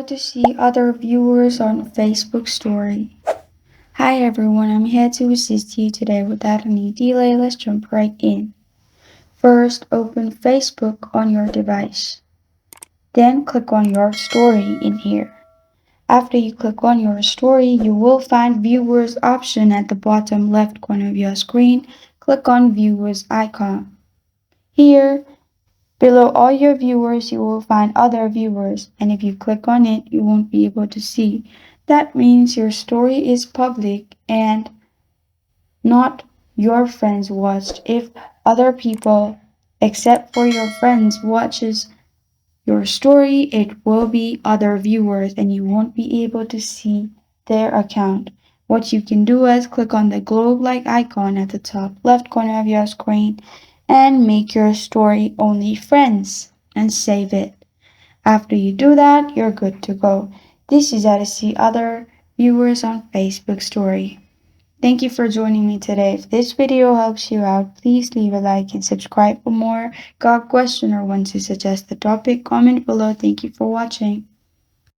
to see other viewers on Facebook story. Hi everyone, I'm here to assist you today without any delay. Let's jump right in. First, open Facebook on your device. Then click on your story in here. After you click on your story, you will find viewers option at the bottom left corner of your screen. Click on viewers icon. Here, below all your viewers, you will find other viewers, and if you click on it, you won't be able to see. That means your story is public and not your friends watched. If other people except for your friends watches your story, it will be other viewers and you won't be able to see their account. What you can do is click on the globe-like icon at the top left corner of your screen and make your story only friends and save it. After you do that, you're good to go. This is how to see other viewers on Facebook story. Thank you for joining me today. If this video helps you out, please leave a like and subscribe for more. Got a question or want to suggest the topic? Comment below. Thank you for watching.